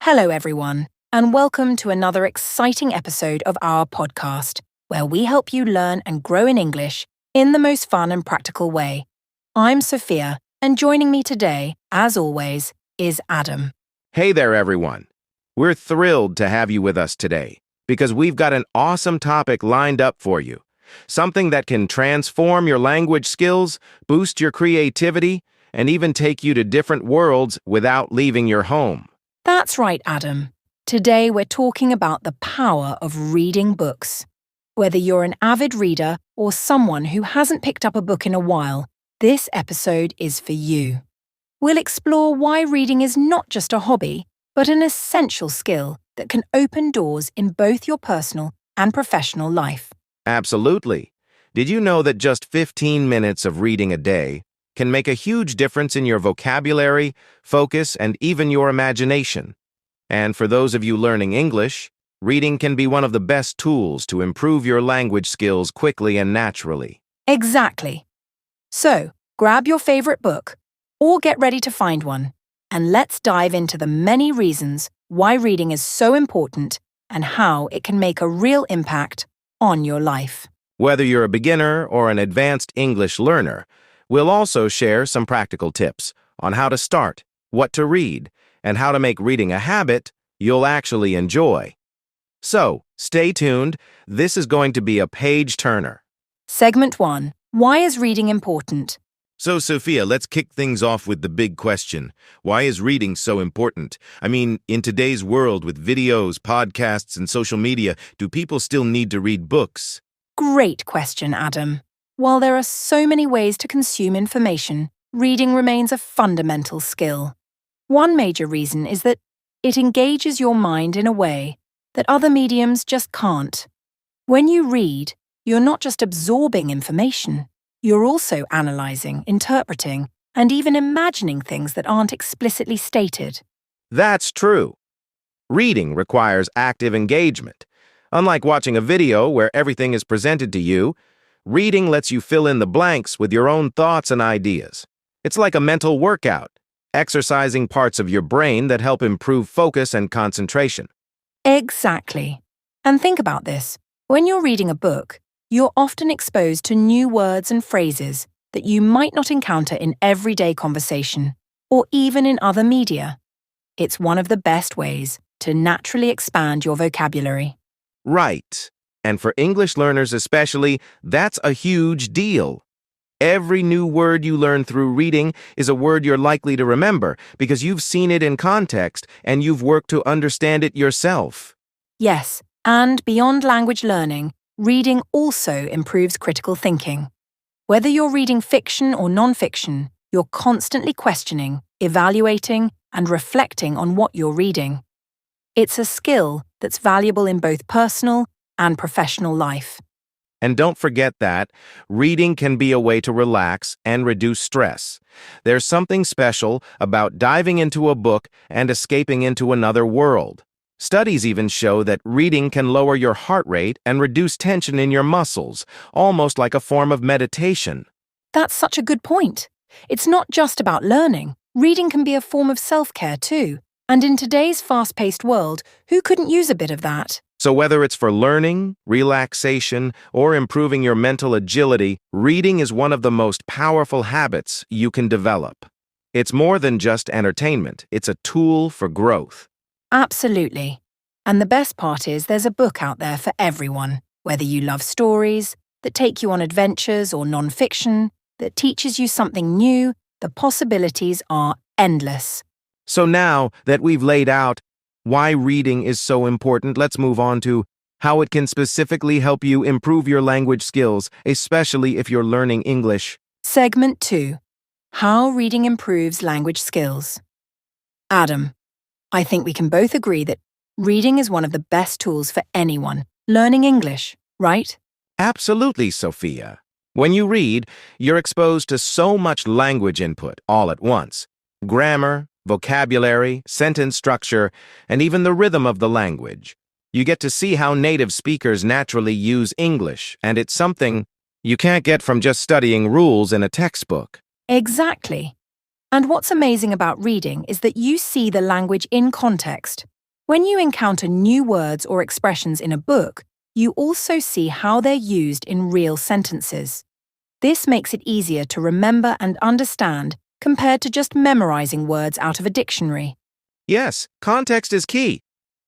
Hello, everyone, and welcome to another exciting episode of our podcast, where we help you learn and grow in English in the most fun and practical way. I'm Sophia, and joining me today, as always, is Adam. Hey there, everyone. We're thrilled to have you with us today because we've got an awesome topic lined up for you. Something that can transform your language skills, boost your creativity, and even take you to different worlds without leaving your home. That's right, Adam. Today we're talking about the power of reading books. Whether you're an avid reader or someone who hasn't picked up a book in a while, this episode is for you. We'll explore why reading is not just a hobby, but an essential skill that can open doors in both your personal and professional life. Absolutely. Did you know that just 15 minutes of reading a day can make a huge difference in your vocabulary, focus, and even your imagination? And for those of you learning English, reading can be one of the best tools to improve your language skills quickly and naturally. Exactly. So, grab your favorite book, or get ready to find one, and let's dive into the many reasons why reading is so important and how it can make a real impact on your life. Whether you're a beginner or an advanced English learner, we'll also share some practical tips on how to start, what to read, and how to make reading a habit you'll actually enjoy. So, stay tuned. This is going to be a page-turner. Segment 1. Why is reading important? So, Sophia, let's kick things off with the big question. Why is reading so important? I mean, in today's world with videos, podcasts, and social media, do people still need to read books? Great question, Adam. While there are so many ways to consume information, reading remains a fundamental skill. One major reason is that it engages your mind in a way that other mediums just can't. When you read, you're not just absorbing information. You're also analyzing, interpreting, and even imagining things that aren't explicitly stated. That's true. Reading requires active engagement. Unlike watching a video where everything is presented to you, reading lets you fill in the blanks with your own thoughts and ideas. It's like a mental workout, exercising parts of your brain that help improve focus and concentration. Exactly. And think about this. When you're reading a book, you're often exposed to new words and phrases that you might not encounter in everyday conversation, or even in other media. It's one of the best ways to naturally expand your vocabulary. Right. And for English learners especially, that's a huge deal. Every new word you learn through reading is a word you're likely to remember because you've seen it in context and you've worked to understand it yourself. Yes, and beyond language learning, reading also improves critical thinking. Whether you're reading fiction or non-fiction, you're constantly questioning, evaluating, and reflecting on what you're reading. It's a skill that's valuable in both personal and professional life. And don't forget that reading can be a way to relax and reduce stress. There's something special about diving into a book and escaping into another world. Studies even show that reading can lower your heart rate and reduce tension in your muscles, almost like a form of meditation. That's such a good point. It's not just about learning. Reading can be a form of self-care too. And in today's fast-paced world, who couldn't use a bit of that? So whether it's for learning, relaxation, or improving your mental agility, reading is one of the most powerful habits you can develop. It's more than just entertainment. It's a tool for growth. Absolutely. And the best part is there's a book out there for everyone, whether you love stories that take you on adventures or non-fiction that teaches you something new, the possibilities are endless. So now that we've laid out why reading is so important, let's move on to how it can specifically help you improve your language skills, especially if you're learning English. Segment 2. How reading improves language skills. Adam, I think we can both agree that reading is one of the best tools for anyone learning English, right? Absolutely, Sophia. When you read, you're exposed to so much language input all at once. Grammar, vocabulary, sentence structure, and even the rhythm of the language. You get to see how native speakers naturally use English, and it's something you can't get from just studying rules in a textbook. Exactly. And what's amazing about reading is that you see the language in context. When you encounter new words or expressions in a book, you also see how they're used in real sentences. This makes it easier to remember and understand compared to just memorizing words out of a dictionary. Yes, context is key.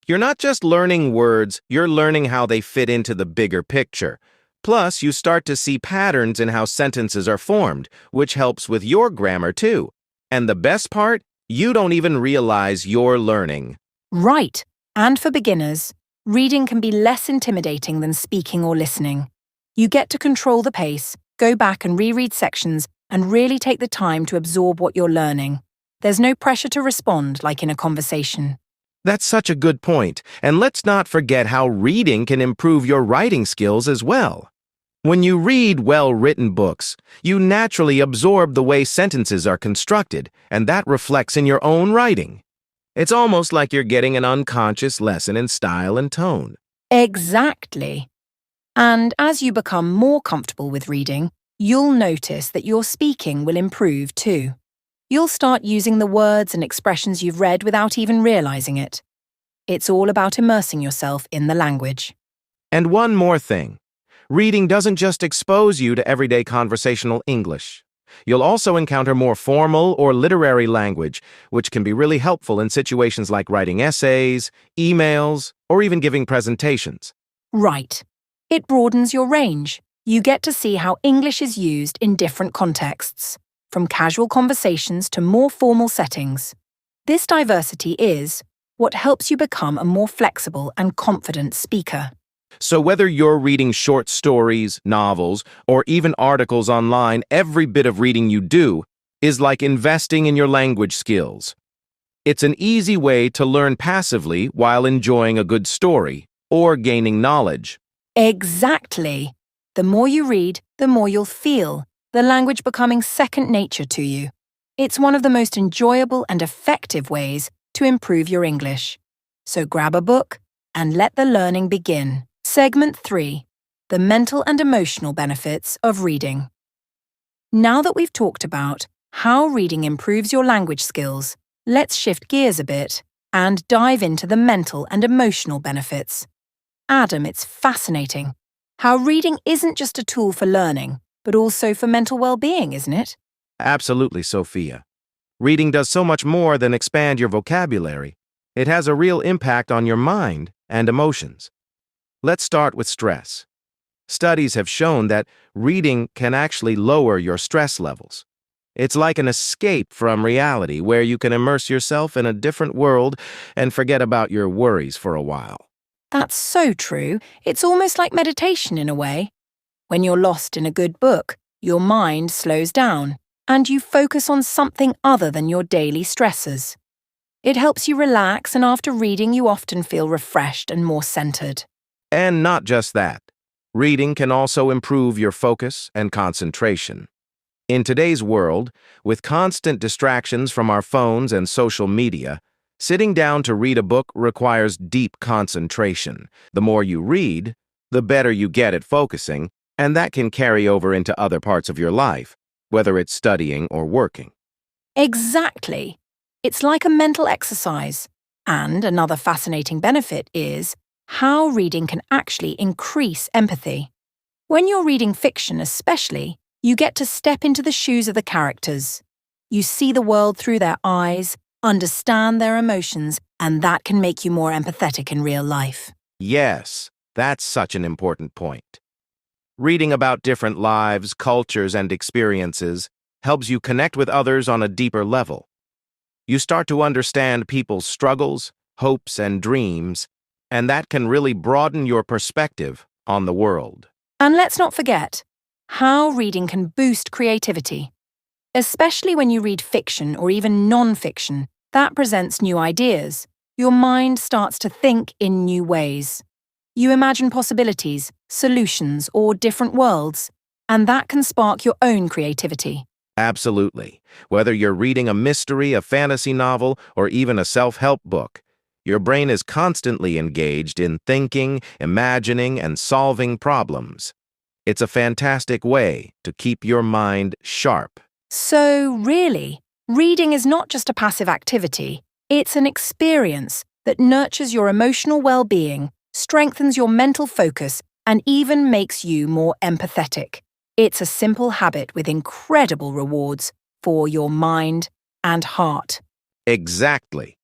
You're not just learning words, you're learning how they fit into the bigger picture. Plus, you start to see patterns in how sentences are formed, which helps with your grammar too. And the best part? You don't even realize you're learning. Right. And for beginners, reading can be less intimidating than speaking or listening. You get to control the pace, go back and reread sections, and really take the time to absorb what you're learning. There's no pressure to respond like in a conversation. That's such a good point, and let's not forget how reading can improve your writing skills as well. When you read well-written books, you naturally absorb the way sentences are constructed, and that reflects in your own writing. It's almost like you're getting an unconscious lesson in style and tone. Exactly. And as you become more comfortable with reading, you'll notice that your speaking will improve too. You'll start using the words and expressions you've read without even realizing it. It's all about immersing yourself in the language. And one more thing. Reading doesn't just expose you to everyday conversational English. You'll also encounter more formal or literary language, which can be really helpful in situations like writing essays, emails, or even giving presentations. Right. It broadens your range. You get to see how English is used in different contexts, from casual conversations to more formal settings. This diversity is what helps you become a more flexible and confident speaker. So whether you're reading short stories, novels, or even articles online, every bit of reading you do is like investing in your language skills. It's an easy way to learn passively while enjoying a good story or gaining knowledge. Exactly. The more you read, the more you'll feel, the language becoming second nature to you. It's one of the most enjoyable and effective ways to improve your English. So grab a book and let the learning begin. Segment 3. The mental and emotional benefits of reading. Now that we've talked about how reading improves your language skills, let's shift gears a bit and dive into the mental and emotional benefits. Adam, it's fascinating how reading isn't just a tool for learning, but also for mental well-being, isn't it? Absolutely, Sophia. Reading does so much more than expand your vocabulary. It has a real impact on your mind and emotions. Let's start with stress. Studies have shown that reading can actually lower your stress levels. It's like an escape from reality where you can immerse yourself in a different world and forget about your worries for a while. That's so true. It's almost like meditation in a way. When you're lost in a good book, your mind slows down, and you focus on something other than your daily stressors. It helps you relax, and after reading, you often feel refreshed and more centered. And not just that. Reading can also improve your focus and concentration. In today's world, with constant distractions from our phones and social media, sitting down to read a book requires deep concentration. The more you read, the better you get at focusing, and that can carry over into other parts of your life, whether it's studying or working. Exactly. It's like a mental exercise. And another fascinating benefit is how reading can actually increase empathy. When you're reading fiction especially, you get to step into the shoes of the characters. You see the world through their eyes, understand their emotions, and that can make you more empathetic in real life. Yes, that's such an important point. Reading about different lives, cultures, and experiences helps you connect with others on a deeper level. You start to understand people's struggles, hopes, and dreams, and that can really broaden your perspective on the world. And let's not forget how reading can boost creativity. Especially when you read fiction or even non-fiction, that presents new ideas. Your mind starts to think in new ways. You imagine possibilities, solutions, or different worlds, and that can spark your own creativity. Absolutely. Whether you're reading a mystery, a fantasy novel, or even a self-help book, your brain is constantly engaged in thinking, imagining, and solving problems. It's a fantastic way to keep your mind sharp. So, really, reading is not just a passive activity, it's an experience, that nurtures your emotional well-being, strengthens your mental focus, and even makes you more empathetic. It's a simple habit with incredible rewards for your mind and heart. Exactly.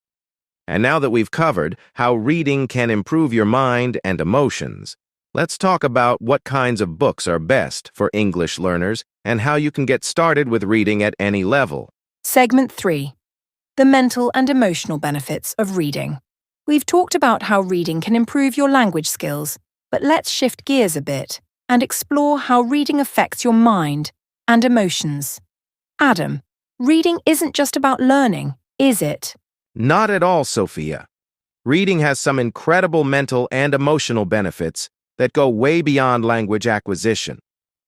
And now that we've covered how reading can improve your mind and emotions, let's talk about what kinds of books are best for English learners and how you can get started with reading at any level. Segment 3. The mental and emotional benefits of reading. We've talked about how reading can improve your language skills, but let's shift gears a bit and explore how reading affects your mind and emotions. Adam, reading isn't just about learning, is it? Not at all, Sophia. Reading has some incredible mental and emotional benefits that go way beyond language acquisition.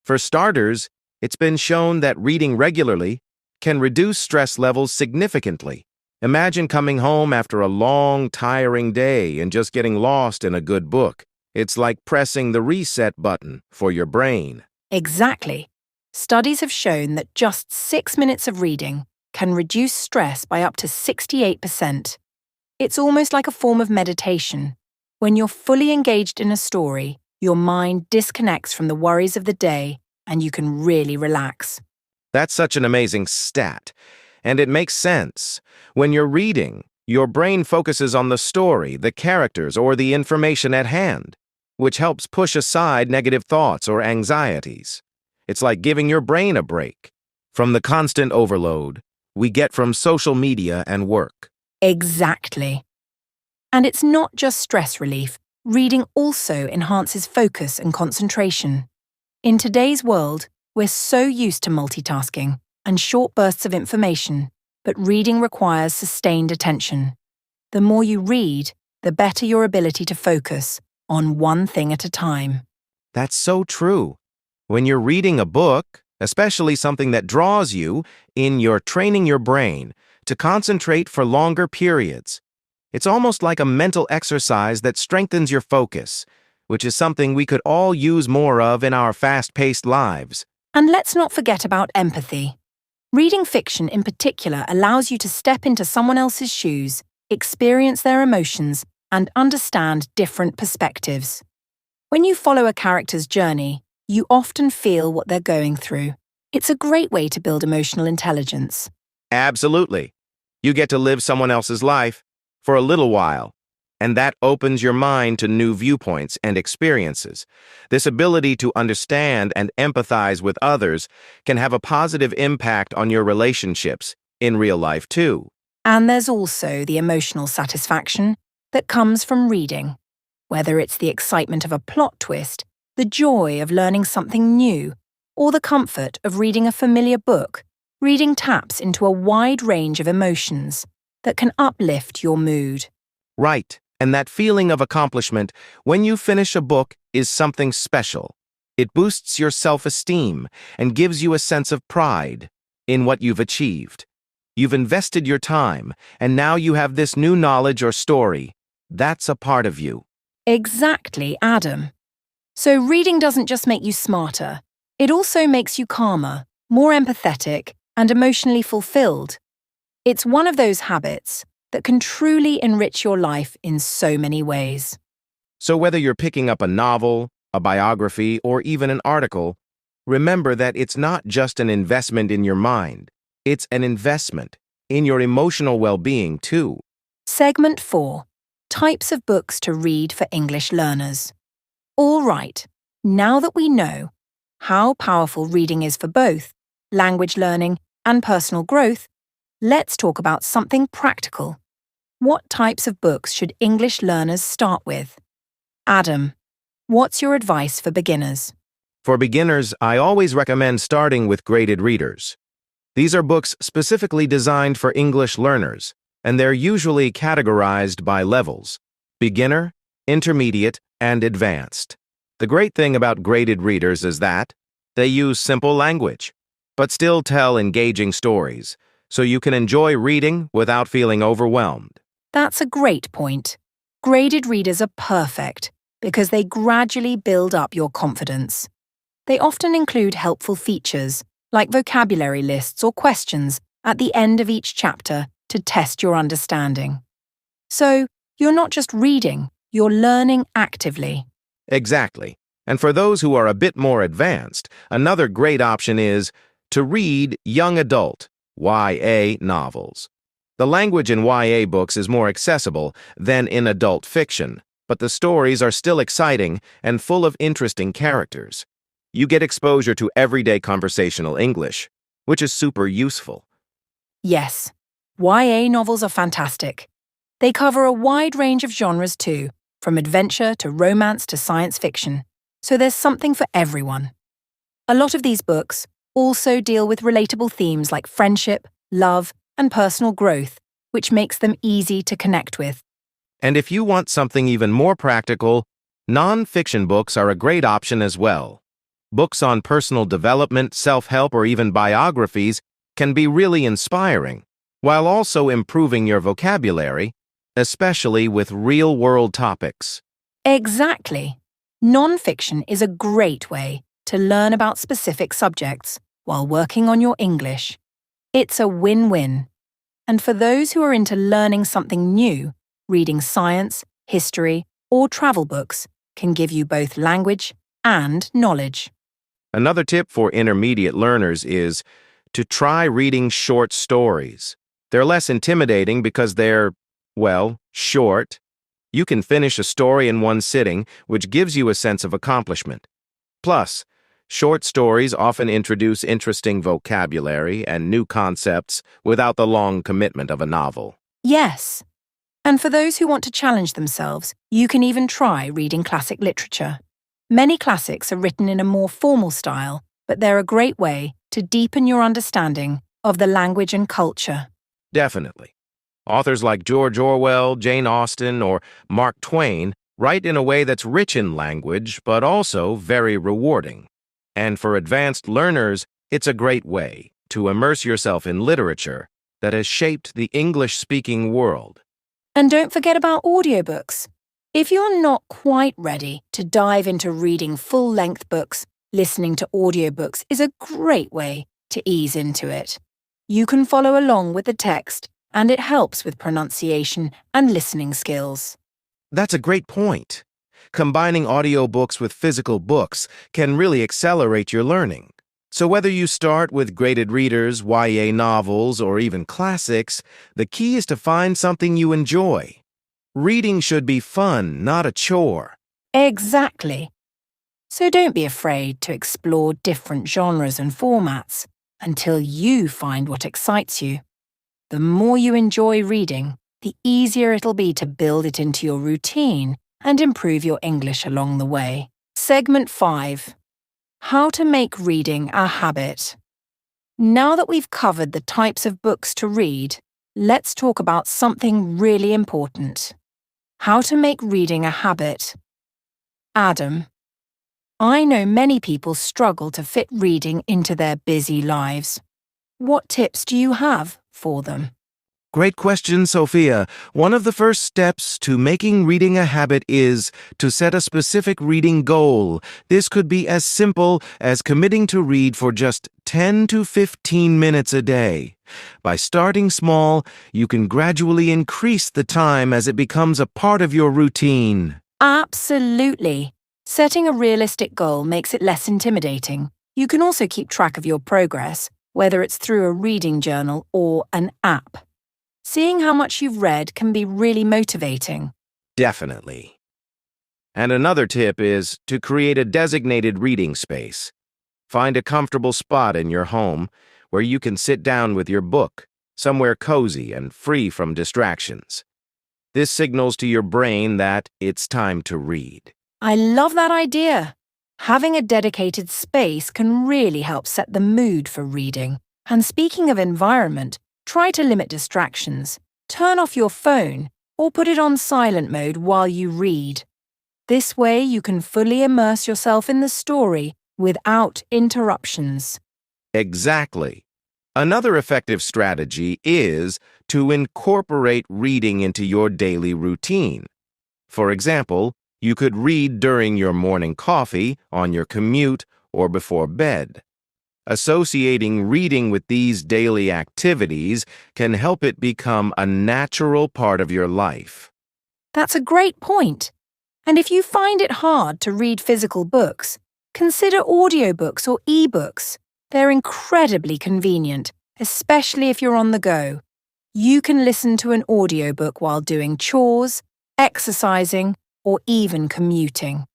For starters, it's been shown that reading regularly can reduce stress levels significantly. Imagine coming home after a long, tiring day and just getting lost in a good book. It's like pressing the reset button for your brain. Exactly. Studies have shown that just 6 minutes of reading can reduce stress by up to 68%. It's almost like a form of meditation. When you're fully engaged in a story, your mind disconnects from the worries of the day and you can really relax. That's such an amazing stat. And it makes sense. When you're reading, your brain focuses on the story, the characters, or the information at hand, which helps push aside negative thoughts or anxieties. It's like giving your brain a break from the constant overload we get from social media and work. Exactly. And it's not just stress relief. Reading also enhances focus and concentration. In today's world, we're so used to multitasking and short bursts of information, but reading requires sustained attention. The more you read, the better your ability to focus on one thing at a time. That's so true. When you're reading a book, especially something that draws you, you're training your brain to concentrate for longer periods. It's almost like a mental exercise that strengthens your focus, which is something we could all use more of in our fast-paced lives. And let's not forget about empathy. Reading fiction in particular allows you to step into someone else's shoes, experience their emotions, and understand different perspectives. When you follow a character's journey, you often feel what they're going through. It's a great way to build emotional intelligence. Absolutely. You get to live someone else's life for a little while, and that opens your mind to new viewpoints and experiences. This ability to understand and empathize with others can have a positive impact on your relationships in real life too. And there's also the emotional satisfaction that comes from reading. Whether it's the excitement of a plot twist, the joy of learning something new, or the comfort of reading a familiar book, reading taps into a wide range of emotions that can uplift your mood. Right, and that feeling of accomplishment when you finish a book is something special. It boosts your self-esteem and gives you a sense of pride in what you've achieved. You've invested your time, and now you have this new knowledge or story. That's a part of you. Exactly, Adam. So reading doesn't just make you smarter, it also makes you calmer, more empathetic, and emotionally fulfilled. It's one of those habits that can truly enrich your life in so many ways. So whether you're picking up a novel, a biography, or even an article, remember that it's not just an investment in your mind. It's an investment in your emotional well-being too. Segment 4. Types of books to read for English learners. All right, now that we know how powerful reading is for both language learning and personal growth, let's talk about something practical. What types of books should English learners start with? Adam, what's your advice for beginners? For beginners, I always recommend starting with graded readers. These are books specifically designed for English learners, and they're usually categorized by levels: beginner, intermediate, and advanced. The great thing about graded readers is that they use simple language, but still tell engaging stories, so you can enjoy reading without feeling overwhelmed. That's a great point. Graded readers are perfect because they gradually build up your confidence. They often include helpful features, like vocabulary lists or questions at the end of each chapter to test your understanding. So, You're not just reading, you're learning actively. Exactly. And for those who are a bit more advanced, another great option is to read young adult, YA novels. The language in YA books is more accessible than in adult fiction, but the stories are still exciting and full of interesting characters. You get exposure to everyday conversational English, which is super useful. Yes, YA novels are fantastic. They cover a wide range of genres too, from adventure to romance to science fiction, so there's something for everyone. A lot of these books also deal with relatable themes like friendship, love, and personal growth, which makes them easy to connect with. And if you want something even more practical, non-fiction books are a great option as well. Books on personal development, self-help, or even biographies can be really inspiring, while also improving your vocabulary, especially with real-world topics. Exactly. Non-fiction is a great way to learn about specific subjects while working on your English. It's a win-win. And for those who are into learning something new, reading science, history, or travel books can give you both language and knowledge. Another tip for intermediate learners is to try reading short stories. They're less intimidating because they're, well, short. You can finish a story in one sitting, which gives you a sense of accomplishment. Plus, short stories often introduce interesting vocabulary and new concepts without the long commitment of a novel. Yes. And for those who want to challenge themselves, you can even try reading classic literature. Many classics are written in a more formal style, but they're a great way to deepen your understanding of the language and culture. Definitely. Authors like George Orwell, Jane Austen, or Mark Twain write in a way that's rich in language, but also very rewarding. And for advanced learners, it's a great way to immerse yourself in literature that has shaped the English-speaking world. And don't forget about audiobooks. If you're not quite ready to dive into reading full-length books, listening to audiobooks is a great way to ease into it. You can follow along with the text, and it helps with pronunciation and listening skills. That's a great point. Combining audiobooks with physical books can really accelerate your learning. So whether you start with graded readers, YA novels, or even classics, the key is to find something you enjoy. Reading should be fun, not a chore. Exactly. So don't be afraid to explore different genres and formats until you find what excites you. The more you enjoy reading, the easier it'll be to build it into your routine and improve your English along the way. Segment 5. How to make reading a habit. Now that we've covered the types of books to read, let's talk about something really important. How to make reading a habit. Adam, I know many people struggle to fit reading into their busy lives. What tips do you have for them? Great question, Sophia. One of the first steps to making reading a habit is to set a specific reading goal. This could be as simple as committing to read for just 10 to 15 minutes a day. By starting small, you can gradually increase the time as it becomes a part of your routine. Absolutely. Setting a realistic goal makes it less intimidating. You can also keep track of your progress, whether it's through a reading journal or an app. Seeing how much you've read can be really motivating. Definitely. And another tip is to create a designated reading space. Find a comfortable spot in your home where you can sit down with your book, somewhere cozy and free from distractions. This signals to your brain that it's time to read. I love that idea. Having a dedicated space can really help set the mood for reading. And speaking of environment, try to limit distractions. Turn off your phone or put it on silent mode while you read. This way you can fully immerse yourself in the story without interruptions. Exactly. Another effective strategy is to incorporate reading into your daily routine. For example, you could read during your morning coffee, on your commute, or before bed. Associating reading with these daily activities can help it become a natural part of your life. That's a great point. And if you find it hard to read physical books, consider audiobooks or ebooks. They're incredibly convenient, especially if you're on the go. You can listen to an audiobook while doing chores, exercising, or even commuting.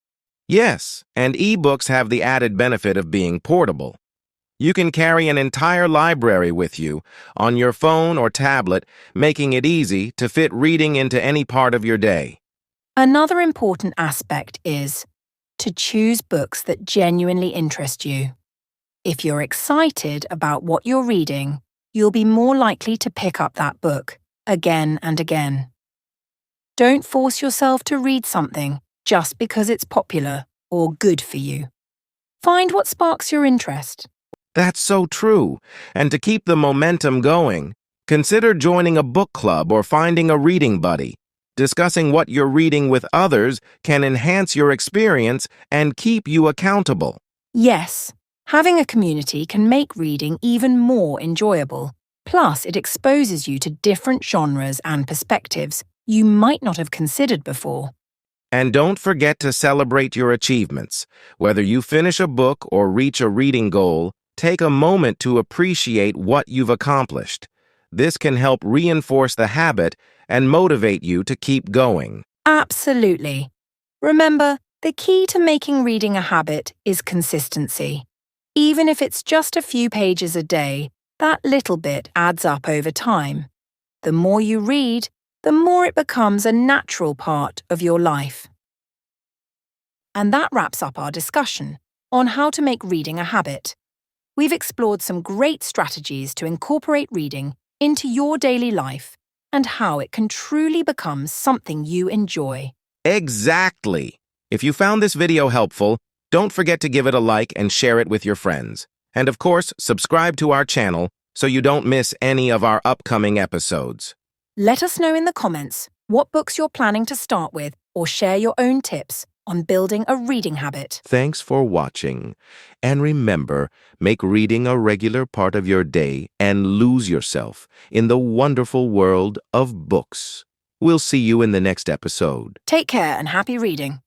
Yes, and ebooks have the added benefit of being portable. You can carry an entire library with you on your phone or tablet, making it easy to fit reading into any part of your day. Another important aspect is to choose books that genuinely interest you. If you're excited about what you're reading, you'll be more likely to pick up that book again and again. Don't force yourself to read something just because it's popular or good for you. Find what sparks your interest. That's so true. And to keep the momentum going, consider joining a book club or finding a reading buddy. Discussing what you're reading with others can enhance your experience and keep you accountable. Yes, having a community can make reading even more enjoyable. Plus, it exposes you to different genres and perspectives you might not have considered before. And don't forget to celebrate your achievements. Whether you finish a book or reach a reading goal, take a moment to appreciate what you've accomplished. This can help reinforce the habit and motivate you to keep going. Absolutely. Remember, the key to making reading a habit is consistency. Even if it's just a few pages a day, that little bit adds up over time. The more you read, the more it becomes a natural part of your life. And that wraps up our discussion on how to make reading a habit. We've explored some great strategies to incorporate reading into your daily life and how it can truly become something you enjoy. Exactly! If you found this video helpful, don't forget to give it a like and share it with your friends. And of course, subscribe to our channel so you don't miss any of our upcoming episodes. Let us know in the comments what books you're planning to start with or share your own tips on building a reading habit. Thanks for watching. And remember, make reading a regular part of your day and lose yourself in the wonderful world of books. We'll see you in the next episode. Take care and happy reading.